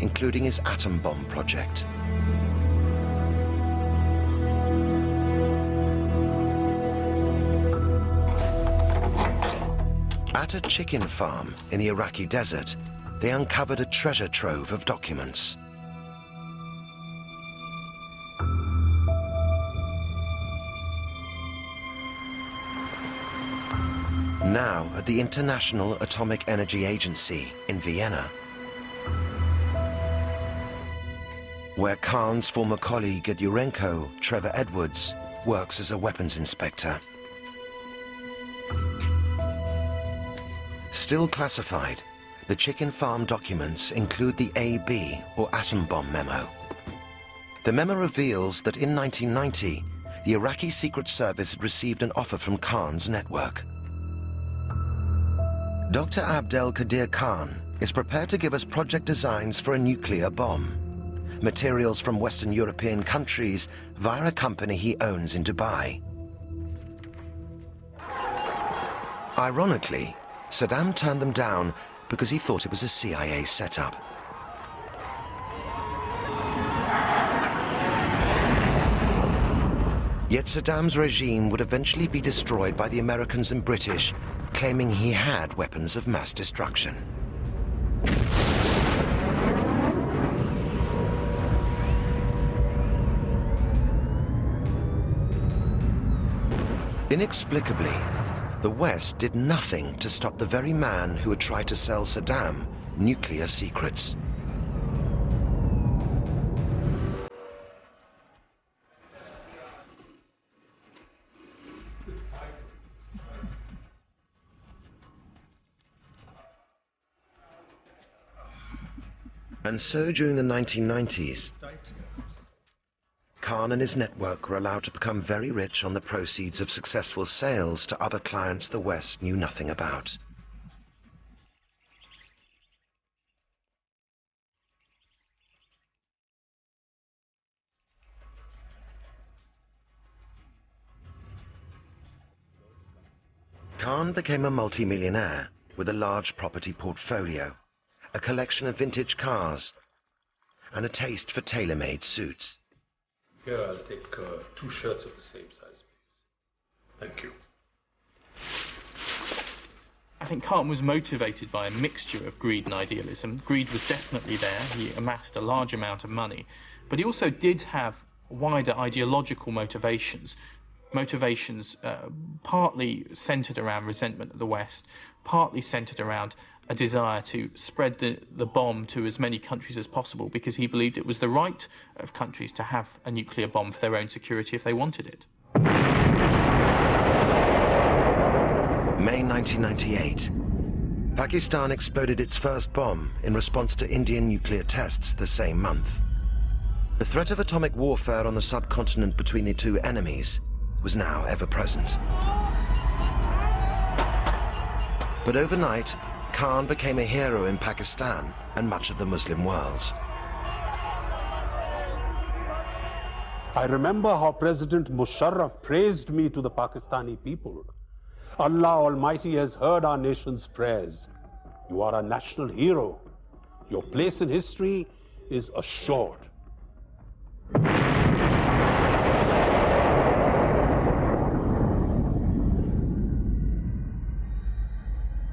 including his atom bomb project. At a chicken farm in the Iraqi desert, they uncovered a treasure trove of documents. Now at the International Atomic Energy Agency in Vienna, where Khan's former colleague at Urenco, Trevor Edwards, works as a weapons inspector. Still classified, the chicken farm documents include the AB, or atom bomb memo. The memo reveals that in 1990, the Iraqi Secret Service had received an offer from Khan's network. Dr. Abdul Qadeer Khan is prepared to give us project designs for a nuclear bomb, materials from Western European countries via a company he owns in Dubai. Ironically, Saddam turned them down because he thought it was a CIA setup. Yet Saddam's regime would eventually be destroyed by the Americans and British, claiming he had weapons of mass destruction. Inexplicably, the West did nothing to stop the very man who had tried to sell Saddam nuclear secrets. And so during the 1990s, Khan and his network were allowed to become very rich on the proceeds of successful sales to other clients the West knew nothing about. Khan became a multi-millionaire with a large property portfolio, a collection of vintage cars, and a taste for tailor-made suits. Here, I'll take 2 shirts of the same size, please. Thank you. I think Khan was motivated by a mixture of greed and idealism. Greed was definitely there. He amassed a large amount of money, but he also did have wider ideological motivations. Partly centered around resentment of the West, partly centered around a desire to spread the bomb to as many countries as possible, because he believed it was the right of countries to have a nuclear bomb for their own security if they wanted it. May 1998. Pakistan exploded its first bomb in response to Indian nuclear tests the same month. The threat of atomic warfare on the subcontinent between the two enemies was now ever present. But overnight, Khan became a hero in Pakistan and much of the Muslim world. I remember how President Musharraf praised me to the Pakistani people. Allah Almighty has heard our nation's prayers. You are a national hero. Your place in history is assured.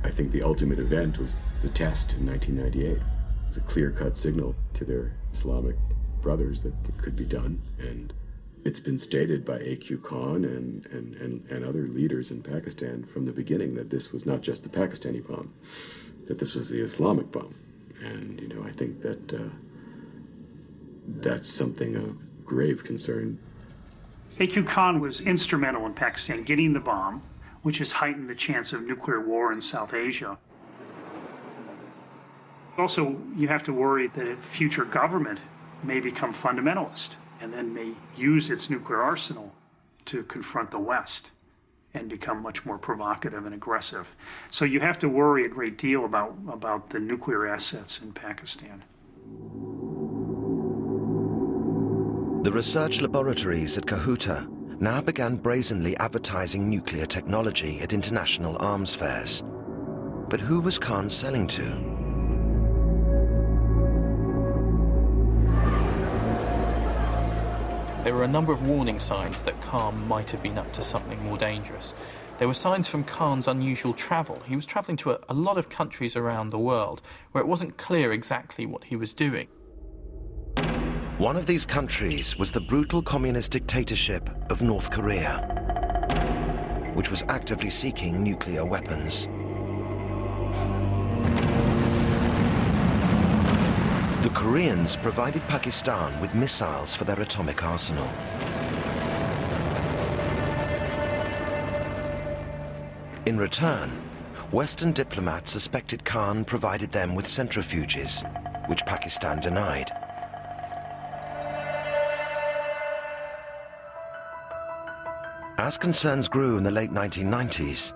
I think the ultimate event was the test in 1998. It was a clear-cut signal to their Islamic brothers that it could be done, and it's been stated by A.Q. Khan and other leaders in Pakistan from the beginning that this was not just the Pakistani bomb, that this was the Islamic bomb. And, you know, I think that that's something of grave concern. A.Q. Khan was instrumental in Pakistan getting the bomb, which has heightened the chance of nuclear war in South Asia. Also, you have to worry that a future government may become fundamentalist and then may use its nuclear arsenal to confront the West and become much more provocative and aggressive. So you have to worry a great deal about the nuclear assets in Pakistan. The research laboratories at Kahuta now began brazenly advertising nuclear technology at international arms fairs. But who was Khan selling to? There were a number of warning signs that Khan might have been up to something more dangerous. There were signs from Khan's unusual travel. He was travelling to a lot of countries around the world where it wasn't clear exactly what he was doing. One of these countries was the brutal communist dictatorship of North Korea, which was actively seeking nuclear weapons. The Koreans provided Pakistan with missiles for their atomic arsenal. In return, Western diplomats suspected Khan provided them with centrifuges, which Pakistan denied. As concerns grew in the late 1990s,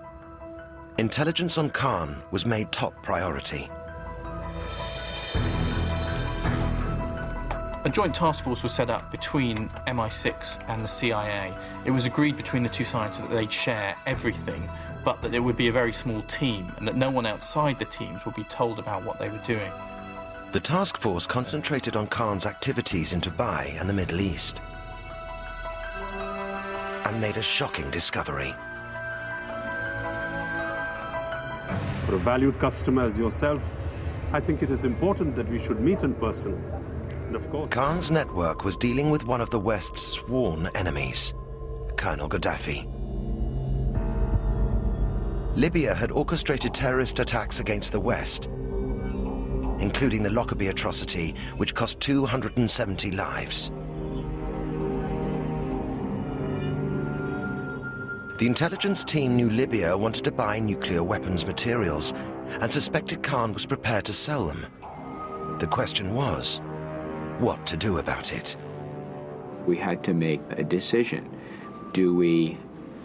intelligence on Khan was made top priority. A joint task force was set up between MI6 and the CIA. It was agreed between the two sides that they'd share everything, but that it would be a very small team and that no one outside the teams would be told about what they were doing. The task force concentrated on Khan's activities in Dubai and the Middle East, and made a shocking discovery. For a valued customer as yourself, I think it is important that we should meet in person. And of course, Khan's network was dealing with one of the West's sworn enemies, Colonel Gaddafi. Libya had orchestrated terrorist attacks against the West, including the Lockerbie atrocity, which cost 270 lives. The intelligence team knew Libya wanted to buy nuclear weapons materials and suspected Khan was prepared to sell them. The question was, what to do about it? We had to make a decision. Do we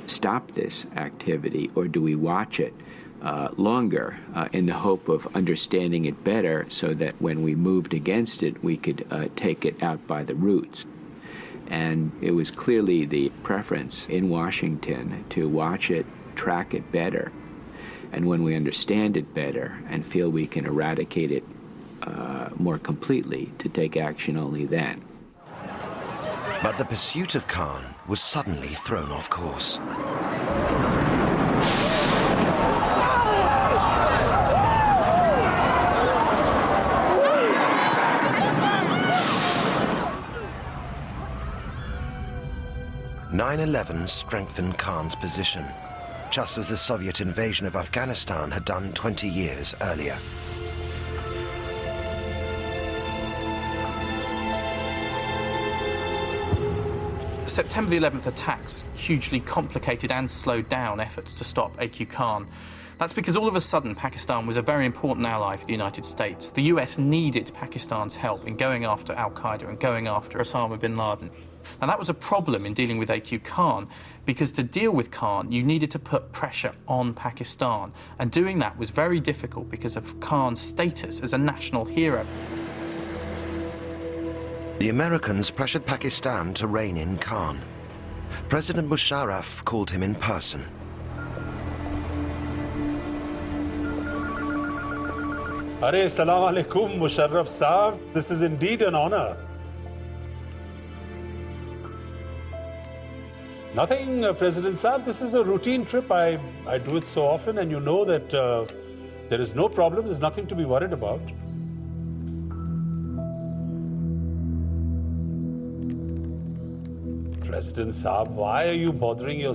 stop this activity or do we watch it longer in the hope of understanding it better so that when we moved against it, we could take it out by the roots? And it was clearly the preference in Washington to watch it, track it better. And when we understand it better and feel we can eradicate it more completely, to take action only then. But the pursuit of Khan was suddenly thrown off course. "9/11 strengthened Khan's position, just as the Soviet invasion of Afghanistan had done 20 years earlier. September the 11th attacks hugely complicated and slowed down efforts to stop A.Q. Khan. That's because all of a sudden Pakistan was a very important ally for the United States. The US needed Pakistan's help in going after Al-Qaeda and going after Osama bin Laden. Now that was a problem in dealing with A.Q. Khan, because to deal with Khan you needed to put pressure on Pakistan, and doing that was very difficult because of Khan's status as a national hero. The Americans pressured Pakistan to rein in Khan. President Musharraf called him in person. Arey, Assalamu alaikum, Musharraf Saab. This is indeed an honor. Nothing, President Saab. This is a routine trip. I do it so often, and you know that there is no problem. There's nothing to be worried about. President Saab, why are you bothering yourself?